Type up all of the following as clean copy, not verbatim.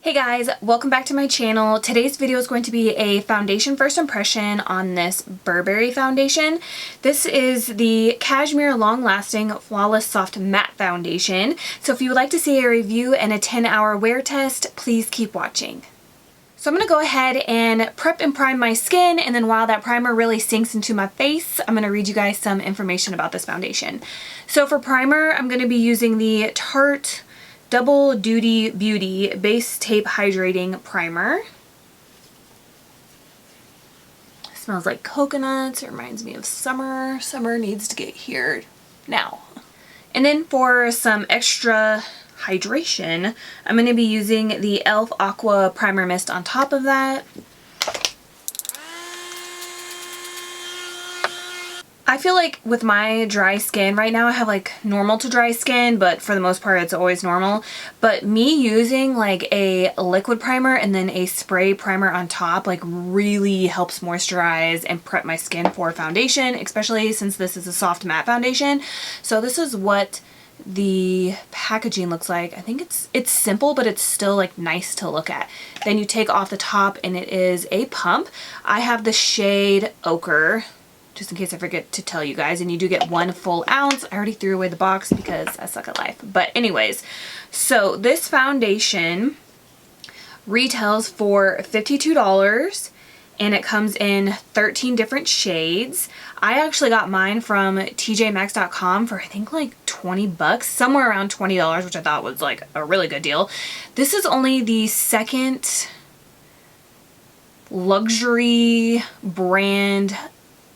Hey guys, welcome back to my channel. Today's video is going to be a foundation first impression on this Burberry foundation. This is the Cashmere Long Lasting Flawless Soft Matte Foundation. So if you would like to see a review and a 10-hour wear test, please keep watching. So I'm going to go ahead and prep and prime my skin, and then while that primer really sinks into my face, I'm going to read you guys some information about this foundation. So for primer, I'm going to be using the Tarte Double Duty Beauty Base Tape Hydrating Primer. It smells like coconuts. It reminds me of summer. Summer needs to get here now. And then for some extra hydration, I'm going to be using the e.l.f. Aqua Primer Mist on top of that. I feel like with my dry skin right now, I have like normal to dry skin, but for the most part it's always normal. But me using like a liquid primer and then a spray primer on top like really helps moisturize and prep my skin for foundation, especially since this is a soft matte foundation. So this is what the packaging looks like. I think it's simple, but it's still like nice to look at. Then you take off the top and it is a pump. I have the shade Ochre, just in case I forget to tell you guys, and you do get 1 full ounce. I already threw away the box because I suck at life. But anyways, so this foundation retails for $52 and it comes in 13 different shades. I actually got mine from tjmax.com for I think like 20 bucks, somewhere around $20, which I thought was like a really good deal. This is only the second luxury brand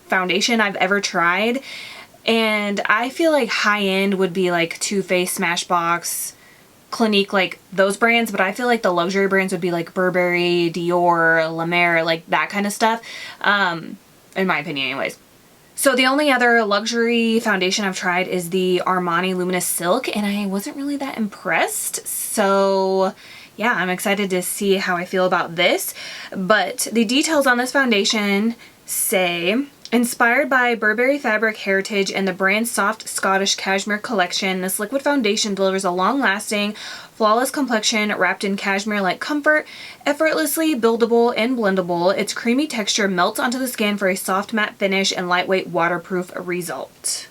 foundation I've ever tried, and I feel like high-end would be like Too Faced, Smashbox, Clinique, like those brands, but I feel like the luxury brands would be like Burberry, Dior, La Mer, like that kind of stuff, in my opinion anyways. So the only other luxury foundation I've tried is the Armani Luminous Silk, and I wasn't really that impressed. So yeah, I'm excited to see how I feel about this. But the details on this foundation say, inspired by Burberry fabric heritage and the brand's soft Scottish cashmere collection, this liquid foundation delivers a long-lasting, flawless complexion wrapped in cashmere-like comfort, effortlessly buildable and blendable. Its creamy texture melts onto the skin for a soft matte finish and lightweight waterproof result.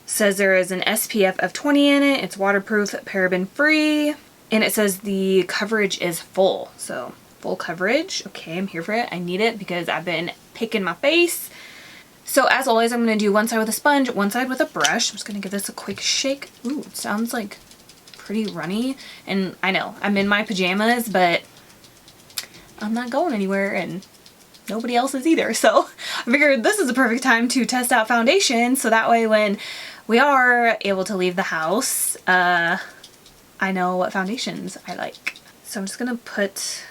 Says there is an SPF of 20 in it. It's waterproof, paraben-free, and it says the coverage is full. So full coverage. Okay, I'm here for it. I need it because I've been picking my face. So as always, I'm going to do one side with a sponge, one side with a brush. I'm just going to give this a quick shake. Ooh, it sounds like pretty runny. And I know, I'm in my pajamas, but I'm not going anywhere and nobody else is either. So I figured this is a perfect time to test out foundation, so that way when we are able to leave the house, I know what foundations I like. So I'm just going to put...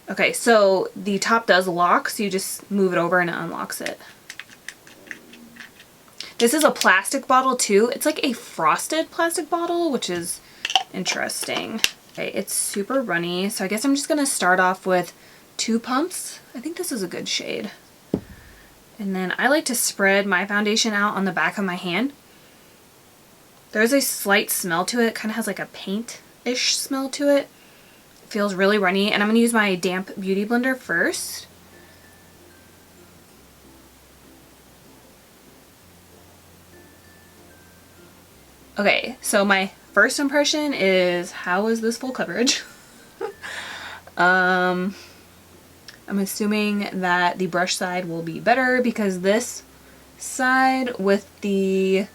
Okay, so the top does lock, so you just move it over and it unlocks it. This is a plastic bottle too. It's like a frosted plastic bottle, which is interesting. Okay, it's super runny, so I guess I'm just going to start off with 2 pumps. I think this is a good shade. And then I like to spread my foundation out on the back of my hand. There's a slight smell to it. It kind of has like a paint-ish smell to it. Feels really runny, and I'm going to use my damp beauty blender first. Okay, so my first impression is, how is this full coverage? I'm assuming that the brush side will be better because this side with the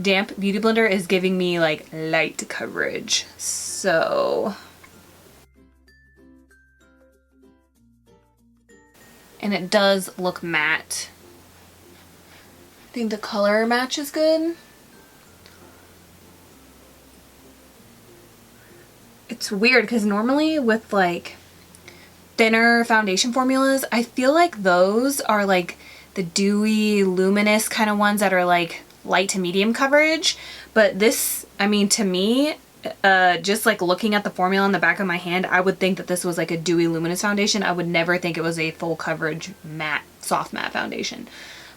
damp beauty blender is giving me like light coverage. So... and it does look matte. I think the color match is good. It's weird because normally with like thinner foundation formulas, I feel like those are like the dewy, luminous kind of ones that are like light to medium coverage. But this, I mean, to me, just like looking at the formula on the back of my hand, I would think that this was like a dewy luminous foundation. I would never think it was a full coverage matte, soft matte foundation.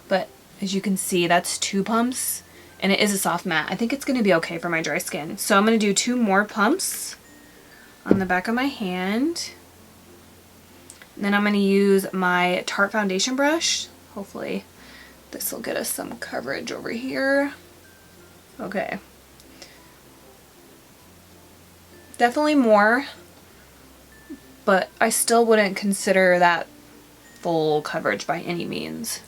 But as you can see, that's 2 pumps and it is a soft matte. I think it's going to be okay for my dry skin. So I'm going to do 2 more pumps on the back of my hand. And then I'm going to use my Tarte foundation brush. Hopefully this will get us some coverage over here. Okay. Definitely more, but I still wouldn't consider that full coverage by any means.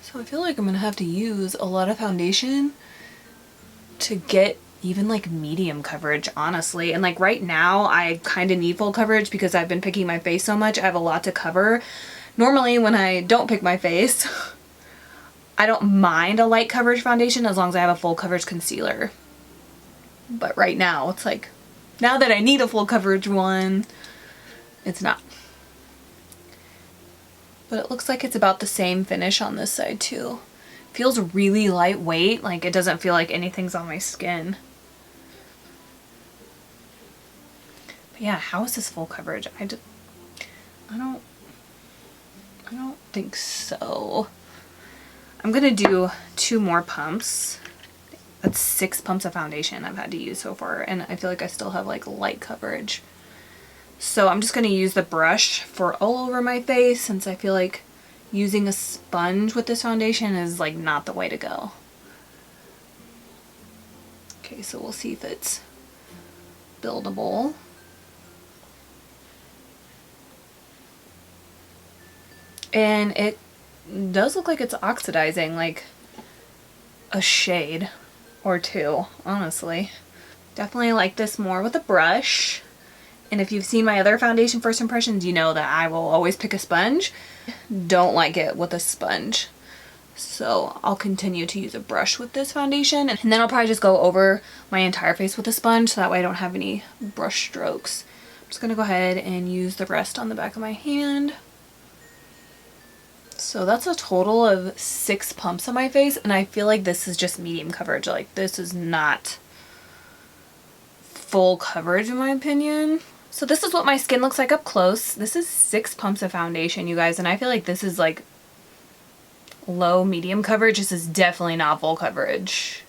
So I feel like I'm going to have to use a lot of foundation to get even like medium coverage, honestly. And like right now I kind of need full coverage because I've been picking my face so much. I have a lot to cover. Normally when I don't pick my face, I don't mind a light coverage foundation as long as I have a full coverage concealer. But right now it's like, now that I need a full coverage one, it's not. But it looks like it's about the same finish on this side too. Feels really lightweight, like it doesn't feel like anything's on my skin. But yeah, how is this full coverage? I don't think so. I'm gonna do 2 more pumps. That's 6 pumps of foundation I've had to use so far, and I feel like I still have like light coverage. So I'm just gonna use the brush for all over my face since I feel like using a sponge with this foundation is like not the way to go. Okay, so we'll see if it's buildable. And it does look like it's oxidizing like a shade or 2, honestly. Definitely like this more with a brush. And if you've seen my other foundation first impressions, you know that I will always pick a sponge. Don't like it with a sponge. So I'll continue to use a brush with this foundation. And then I'll probably just go over my entire face with a sponge so that way I don't have any brush strokes. I'm just gonna go ahead and use the rest on the back of my hand. So that's a total of 6 pumps on my face, and I feel like this is just medium coverage. Like this is not full coverage in my opinion. So this is what my skin looks like up close. This is 6 pumps of foundation, you guys, and I feel like this is like low medium coverage. This is definitely not full coverage.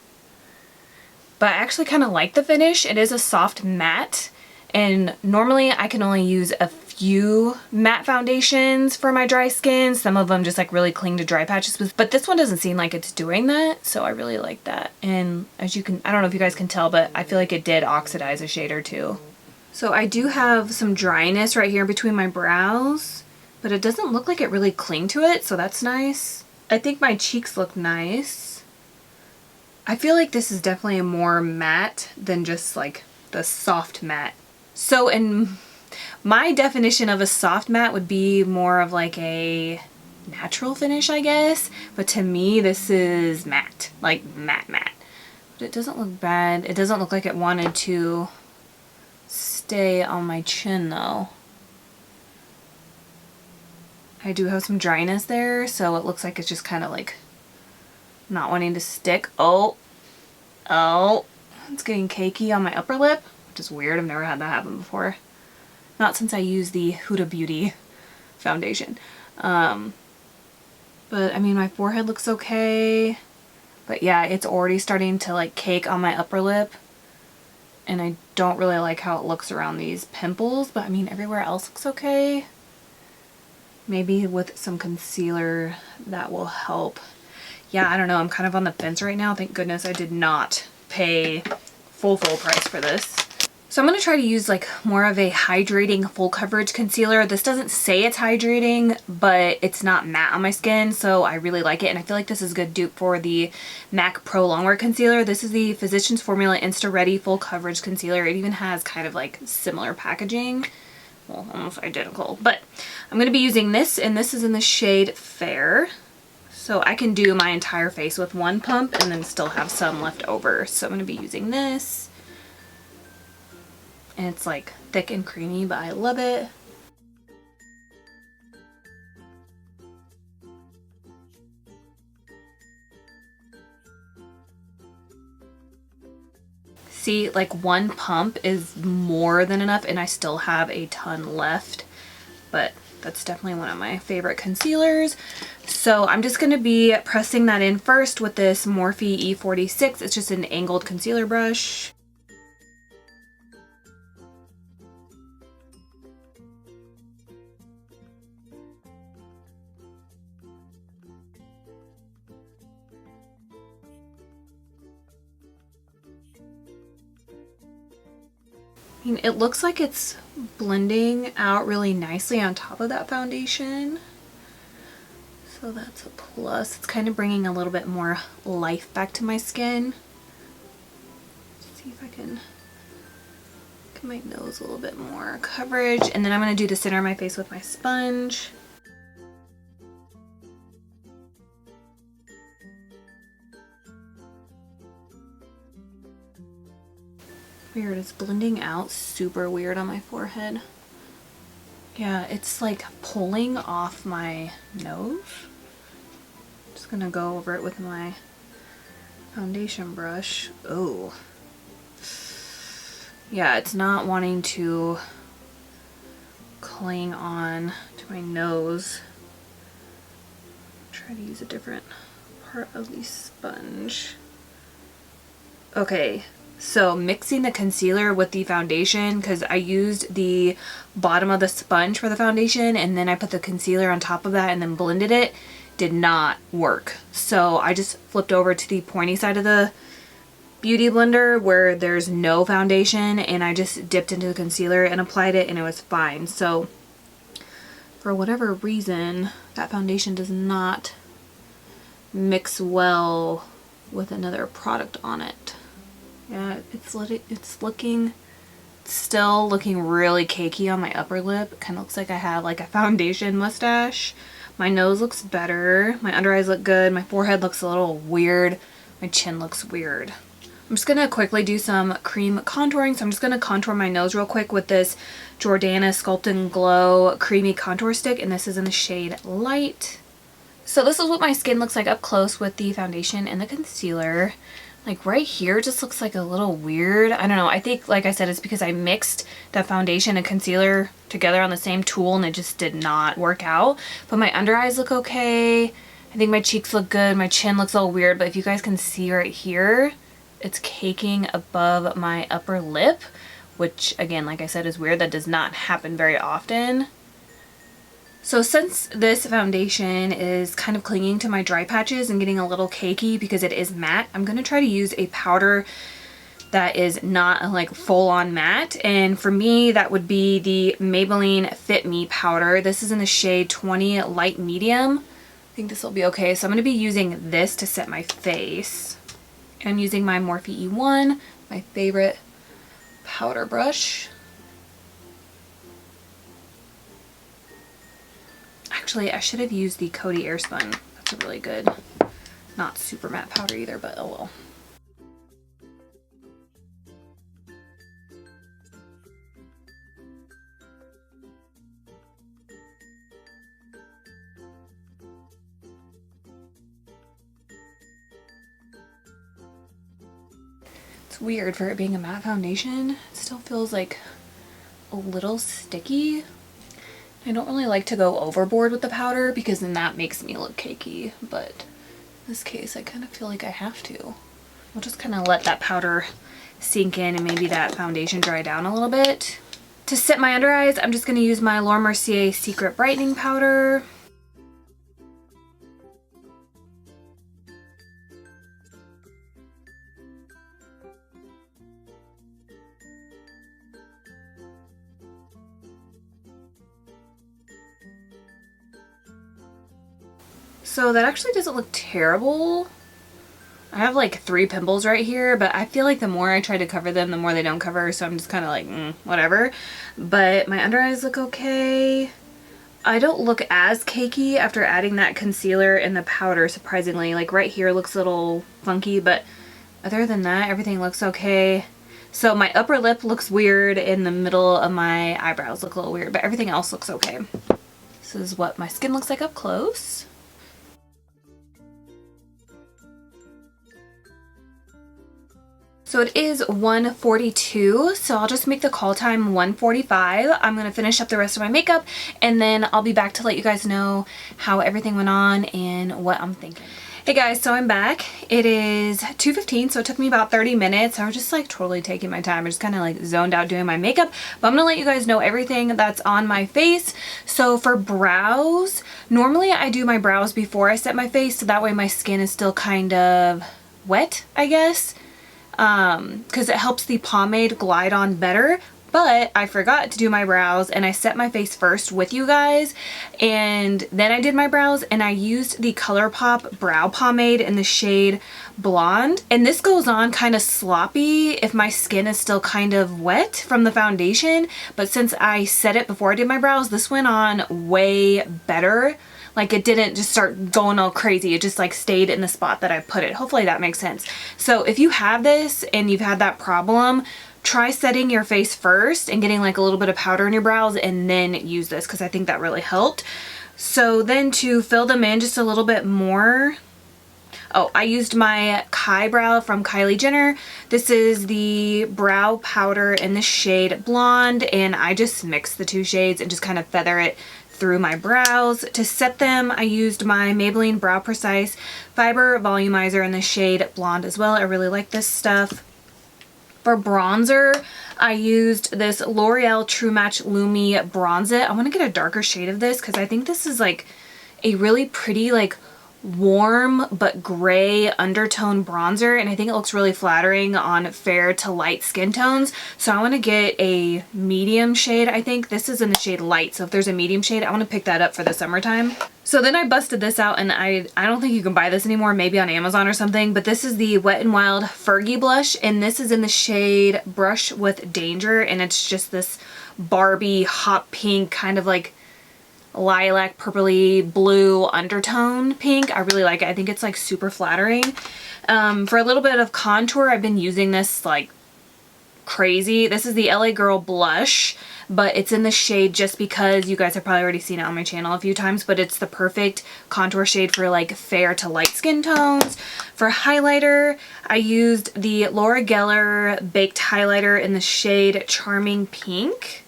But I actually kind of like the finish. It is a soft matte, and normally I can only use a few matte foundations for my dry skin. Some of them just like really cling to dry patches, but this one doesn't seem like it's doing that, so I really like that. And as you can, I don't know if you guys can tell, but I feel like it did oxidize a shade or 2. So I do have some dryness right here between my brows, but it doesn't look like it really clinged to it, so that's nice. I think my cheeks look nice. I feel like this is definitely a more matte than just like the soft matte. So in my definition of a soft matte would be more of like a natural finish, I guess. But to me, this is matte, like matte. But it doesn't look bad. It doesn't look like it wanted to stay on my chin though. I do have some dryness there, so it looks like it's just kind of like not wanting to stick. Oh, it's getting cakey on my upper lip, which is weird. I've never had that happen before. Not since I used the Huda Beauty foundation. But I mean, my forehead looks okay. But yeah, it's already starting to like cake on my upper lip. And I don't really like how it looks around these pimples, but I mean, everywhere else looks okay. Maybe with some concealer that will help. Yeah, I don't know. I'm kind of on the fence right now. Thank goodness I did not pay full price for this. So I'm going to try to use like more of a hydrating full coverage concealer. This doesn't say it's hydrating, but it's not matte on my skin, so I really like it. And I feel like this is a good dupe for the MAC Pro Longwear Concealer. This is the Physicians Formula Insta Ready Full Coverage Concealer. It even has kind of like similar packaging. Well, almost identical. But I'm going to be using this, and this is in the shade Fair. So I can do my entire face with 1 pump and then still have some left over. So I'm going to be using this. And it's like thick and creamy, but I love it. See, like 1 pump is more than enough, and I still have a ton left, but that's definitely one of my favorite concealers. So I'm just going to be pressing that in first with this Morphe E46. It's just an angled concealer brush. I mean, it looks like it's blending out really nicely on top of that foundation. So that's a plus. It's kind of bringing a little bit more life back to my skin. Let's see if I can get my nose a little bit more coverage. And then I'm going to do the center of my face with my sponge. Weird, it's blending out super weird on my forehead. Yeah, it's like pulling off my nose. Just gonna go over it with my foundation brush. Oh. Yeah, it's not wanting to cling on to my nose. Try to use a different part of the sponge. Okay. So mixing the concealer with the foundation, because I used the bottom of the sponge for the foundation and then I put the concealer on top of that and then blended it, did not work. So I just flipped over to the pointy side of the beauty blender where there's no foundation, and I just dipped into the concealer and applied it and it was fine. So for whatever reason, that foundation does not mix well with another product on it. Yeah, it's still looking really cakey on my upper lip. It kind of looks like I have like a foundation mustache. My nose looks better. My under eyes look good. My forehead looks a little weird. My chin looks weird. I'm just going to quickly do some cream contouring. So I'm just going to contour my nose real quick with this Jordana Sculpt and Glow Creamy Contour Stick. And this is in the shade Light. So this is what my skin looks like up close with the foundation and the concealer. Like right here just looks like a little weird. I don't know. I think, like I said, it's because I mixed the foundation and concealer together on the same tool and it just did not work out. But my under eyes look okay. I think my cheeks look good. My chin looks a little weird, but if you guys can see right here, it's caking above my upper lip, which again, like I said, is weird. That does not happen very often. So since this foundation is kind of clinging to my dry patches and getting a little cakey because it is matte, I'm going to try to use a powder that is not like full on matte. And for me, that would be the Maybelline Fit Me powder. This is in the shade 20 Light Medium. I think this will be okay. So I'm going to be using this to set my face. And I'm using my Morphe E1, my favorite powder brush. Actually, I should have used the Coty Airspun. That's a really good, not super matte powder either, but oh well. It's weird for it being a matte foundation. It still feels like a little sticky. I don't really like to go overboard with the powder because then that makes me look cakey, but in this case I kind of feel like I have to. I'll just kind of let that powder sink in and maybe that foundation dry down a little bit. To set my under eyes, I'm just going to use my Laura Mercier Secret Brightening Powder. So that actually doesn't look terrible. I have like 3 pimples right here, but I feel like the more I try to cover them, the more they don't cover, so I'm just kind of like, whatever. But my under eyes look okay. I don't look as cakey after adding that concealer and the powder, surprisingly. Like right here looks a little funky, but other than that, everything looks okay. So my upper lip looks weird, and the middle of my eyebrows look a little weird, but everything else looks okay. This is what my skin looks like up close. So it is 1:42, so I'll just make the call time 1:45. I'm going to finish up the rest of my makeup, and then I'll be back to let you guys know how everything went on and what I'm thinking. Hey guys, so I'm back. It is 2:15, so it took me about 30 minutes. I was just like totally taking my time. I just kind of like zoned out doing my makeup, but I'm going to let you guys know everything that's on my face. So for brows, normally I do my brows before I set my face, so that way my skin is still kind of wet, I guess. Because it helps the pomade glide on better. but I forgot to do my brows and I set my face first with you guys, and then I did my brows, and I used the ColourPop brow pomade in the shade Blonde, and this goes on kind of sloppy if my skin is still kind of wet from the foundation, but since I set it before I did my brows, this went on way better. Like, it didn't just start going all crazy. It just like stayed in the spot that I put it. Hopefully that makes sense. So if you have this and you've had that problem, try setting your face first and getting like a little bit of powder in your brows and then use this, because I think that really helped. So then to fill them in just a little bit more, oh, I used my Kai Brow from Kylie Jenner. This is the brow powder in the shade Blonde, and I just mixed the two shades and just kind of feather it through my brows. To set them, I used my Maybelline Brow Precise Fiber Volumizer in the shade Blonde as well. I really like this stuff. For bronzer, I used this L'Oreal True Match Lumi Bronze It. I want to get a darker shade of this because I think this is like a really pretty, like, warm but gray undertone bronzer, and I think it looks really flattering on fair to light skin tones. So I want to get a medium shade. I think this is in the shade Light, so if there's a medium shade, I want to pick that up for the summertime. So then I busted this out, and I don't think you can buy this anymore, maybe on Amazon or something, but this is the Wet n Wild Fergie blush, and this is in the shade Brush with Danger, and it's just this Barbie hot pink, kind of like lilac purpley blue undertone pink. I really like it. I think it's like super flattering. For a little bit of contour, I've been using this like crazy. This is the LA Girl blush, but it's in the shade Just Because. You guys have probably already seen it on my channel a few times, but it's the perfect contour shade for like fair to light skin tones. For highlighter, I used the Laura Geller Baked Highlighter in the shade Charming Pink.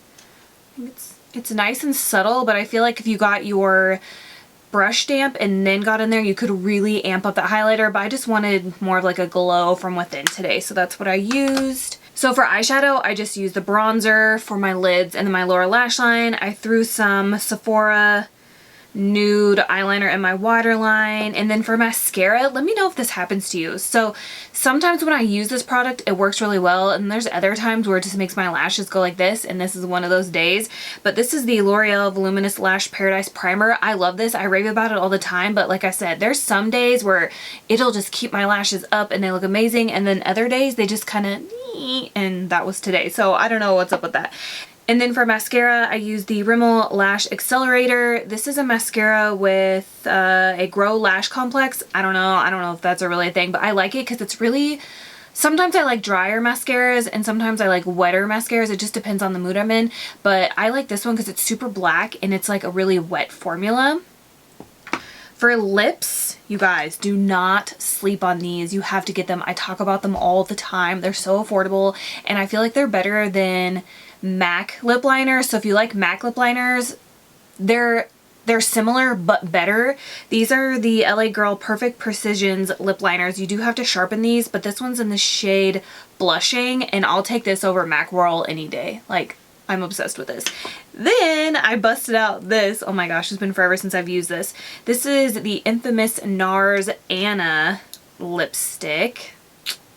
It's nice and subtle, but I feel like if you got your brush damp and then got in there, you could really amp up that highlighter, but I just wanted more of like a glow from within today, so that's what I used. So for eyeshadow, I just used the bronzer for my lids and then my lower lash line. I threw some Sephora nude eyeliner in my waterline, and then for mascara, let me know if this happens to you. So sometimes when I use this product, it works really well, and there's other times where it just makes my lashes go like this, and this is one of those days. But this is the L'Oreal Voluminous Lash Paradise Primer. I love this. I rave about it all the time, but like I said, there's some days where it'll just keep my lashes up and they look amazing, and then other days they just kind of, and that was today. So I don't know what's up with that. And then for mascara, I used the Rimmel Lash Accelerator. This is a mascara with a Grow Lash Complex. I don't know if that's a really thing, but I like it because it's really, sometimes I like drier mascaras and sometimes I like wetter mascaras. It just depends on the mood I'm in. But I like this one because it's super black and it's like a really wet formula. For lips, you guys, do not sleep on these. You have to get them. I talk about them all the time. They're so affordable, and I feel like they're better than MAC lip liners. So if you like MAC lip liners, they're similar but better. These are the LA Girl Perfect Precisions lip liners. You do have to sharpen these, but this one's in the shade Blushing, and I'll take this over MAC Whirl any day. Like, I'm obsessed with this. Then I busted out this. Oh my gosh, it's been forever since I've used this. This is the infamous NARS Anna lipstick.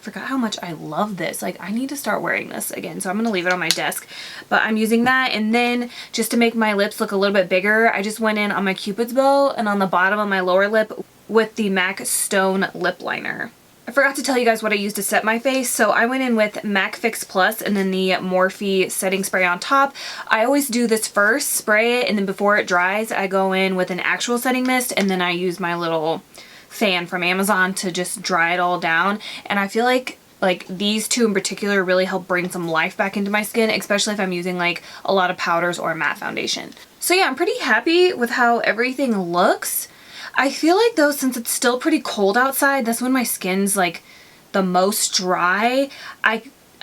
Forgot how much I love this. Like, I need to start wearing this again, so I'm gonna leave it on my desk. But I'm using that, and then just to make my lips look a little bit bigger, I just went in on my Cupid's bow and on the bottom of my lower lip with the MAC Stone lip liner. I forgot to tell you guys what I used to set my face, so I went in with MAC Fix Plus and then the Morphe setting spray on top. I always do this first, spray it, and then before it dries, I go in with an actual setting mist, and then I use my little fan from Amazon to just dry it all down. And I feel like these two in particular really help bring some life back into my skin, especially if I'm using like a lot of powders or matte foundation. So yeah, I'm pretty happy with how everything looks. I feel like though, since it's still pretty cold outside, that's when my skin's like the most dry. I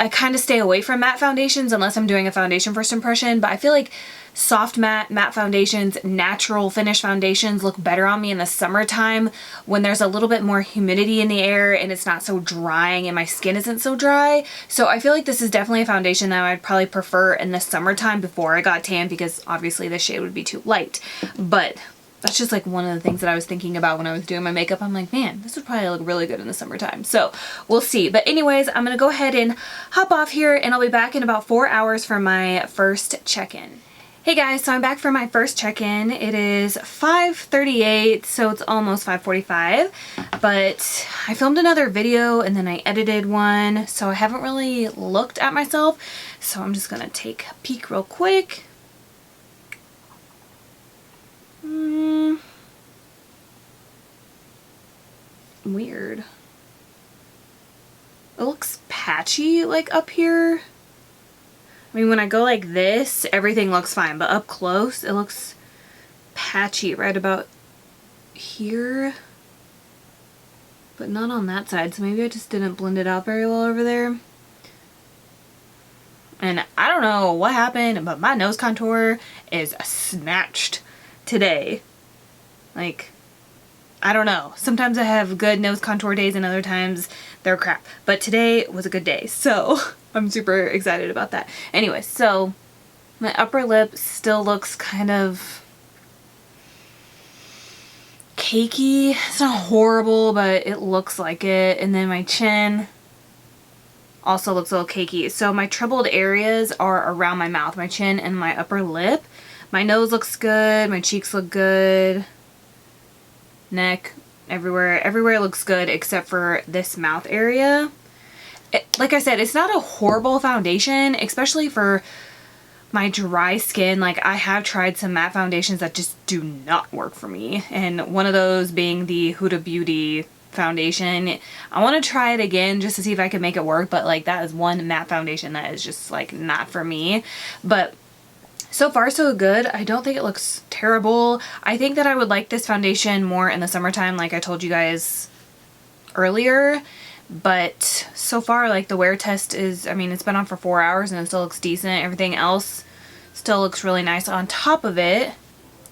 kind of stay away from matte foundations unless I'm doing a foundation first impression, but I feel like soft matte foundations, natural finish foundations look better on me in the summertime when there's a little bit more humidity in the air and it's not so drying and my skin isn't so dry. So I feel like this is definitely a foundation that I'd probably prefer in the summertime before I got tan, because obviously this shade would be too light. But that's just like one of the things that I was thinking about when I was doing my makeup. I'm like, man, this would probably look really good in the summertime. So we'll see. But anyways, I'm gonna go ahead and hop off here, and I'll be back in about 4 hours for my first check-in. Hey guys, so I'm back for my first check-in. It is 5:38, so it's almost 5:45, but I filmed another video and then I edited one, so I haven't really looked at myself. So I'm just gonna take a peek real quick. Weird. It looks patchy like up here. I mean, when I go like this, everything looks fine, but up close, it looks patchy right about here, but not on that side. So maybe I just didn't blend it out very well over there. And I don't know what happened, but my nose contour is snatched today. Like, I don't know. Sometimes I have good nose contour days and other times they're crap. But today was a good day, so I'm super excited about that. Anyway, so my upper lip still looks kind of cakey. It's not horrible, but it looks like it. And then my chin also looks a little cakey. So my troubled areas are around my mouth, my chin and my upper lip. My nose looks good. My cheeks look good. Neck, everywhere looks good except for this mouth area. Like I said, it's not a horrible foundation, especially for my dry skin. Like, I have tried some matte foundations that just do not work for me, and one of those being the Huda Beauty foundation. I want to try it again just to see if I can make it work, but like, that is one matte foundation that is just like not for me. But so far so good. I don't think it looks terrible. I think that I would like this foundation more in the summertime, like I told you guys earlier. But so far, like, the wear test is, I mean, it's been on for 4 hours and it still looks decent. Everything else still looks really nice on top of it.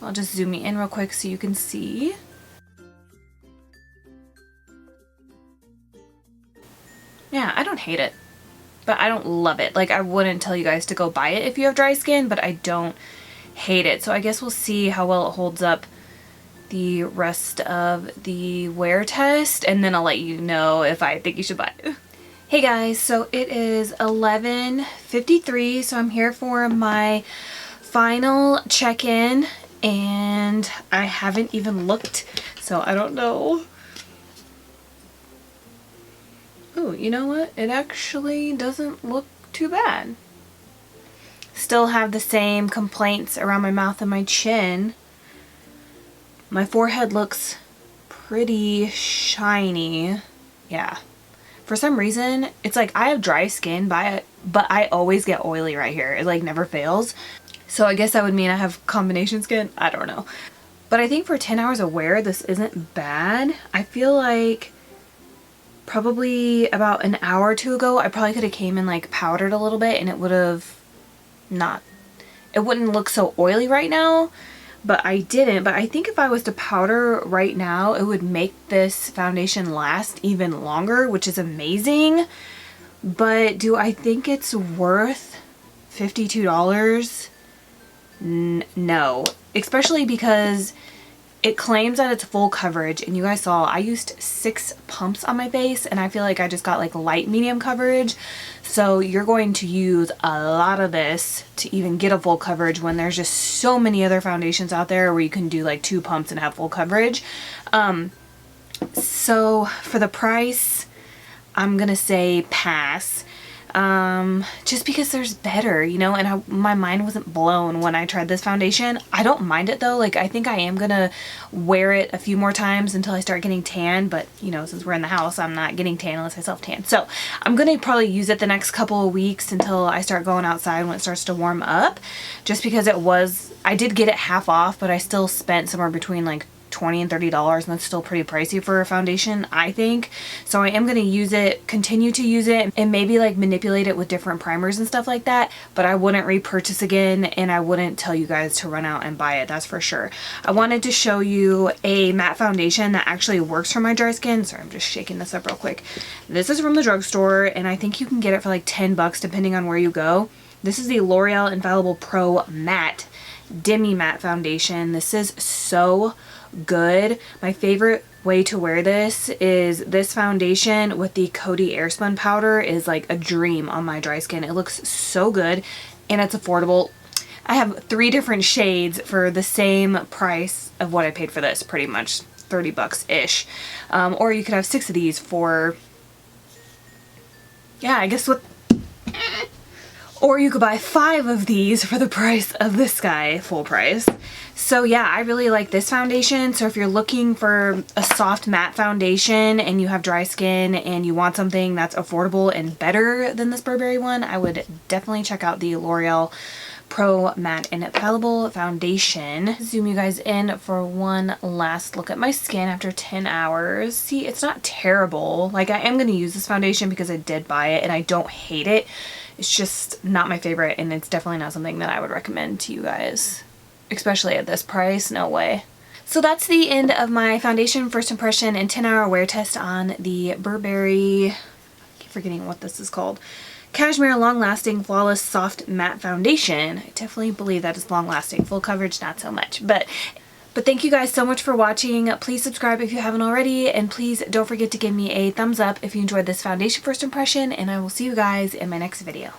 I'll just zoom me in real quick so you can see. Yeah, I don't hate it, but I don't love it. Like, I wouldn't tell you guys to go buy it if you have dry skin, but I don't hate it. So I guess we'll see how well it holds up the rest of the wear test, and then I'll let you know if I think you should buy it. Hey guys, so it is 11:53, so I'm here for my final check-in, and I haven't even looked, so I don't know. Oh, you know what? It actually doesn't look too bad. Still have the same complaints around my mouth and my chin. My forehead looks pretty shiny. Yeah. For some reason, it's like I have dry skin, but I always get oily right here. It like never fails. So I guess that would mean I have combination skin. I don't know. But I think for 10 hours of wear, this isn't bad. I feel like probably about an hour or two ago, I probably could have came in like powdered a little bit and it would have not, it wouldn't look so oily right now. But I didn't. But I think if I was to powder right now, it would make this foundation last even longer, which is amazing. But do I think it's worth $52? No. Especially because it claims that it's full coverage, and you guys saw I used 6 pumps on my face, and I feel like I just got like light medium coverage. So you're going to use a lot of this to even get a full coverage when there's just so many other foundations out there where you can do like 2 pumps and have full coverage. So for the price, I'm gonna say pass. Just because there's better, you know, and my mind wasn't blown when I tried this foundation. I don't mind it though. Like, I think I am gonna wear it a few more times until I start getting tan, but you know, since we're in the house, I'm not getting tan unless I self-tan. So I'm gonna probably use it the next couple of weeks until I start going outside when it starts to warm up, just because I did get it half off, but I still spent somewhere between like $20 and $30, and that's still pretty pricey for a foundation, I think. So I am going to use it, continue to use it, and maybe like manipulate it with different primers and stuff like that, but I wouldn't repurchase again, and I wouldn't tell you guys to run out and buy it, that's for sure. I wanted to show you a matte foundation that actually works for my dry skin. Sorry, I'm just shaking this up real quick. This is from the drugstore, and I think you can get it for like $10 depending on where you go. This is the L'Oreal Infallible Pro Matte Demi Matte Foundation. This is so good. My favorite way to wear this is this foundation with the Coty Airspun powder is like a dream on my dry skin. It looks so good and it's affordable. I have 3 different shades for the same price of what I paid for this, pretty much 30 bucks ish. Or you could have 6 of these for, yeah, I guess what, or you could buy 5 of these for the price of this guy, full price. So yeah, I really like this foundation. So if you're looking for a soft matte foundation and you have dry skin and you want something that's affordable and better than this Burberry one, I would definitely check out the L'Oreal Pro Matte Infallible Foundation. Zoom you guys in for one last look at my skin after 10 hours. See, it's not terrible. Like, I am going to use this foundation because I did buy it and I don't hate it. It's just not my favorite, and it's definitely not something that I would recommend to you guys. Especially at this price, no way. So that's the end of my foundation first impression and 10-hour wear test on the Burberry, I keep forgetting what this is called, Cashmere Long Lasting Flawless Soft Matte Foundation. I definitely believe that is long lasting. Full coverage, not so much. But thank you guys so much for watching. Please subscribe if you haven't already, and please don't forget to give me a thumbs up if you enjoyed this foundation first impression, and I will see you guys in my next video.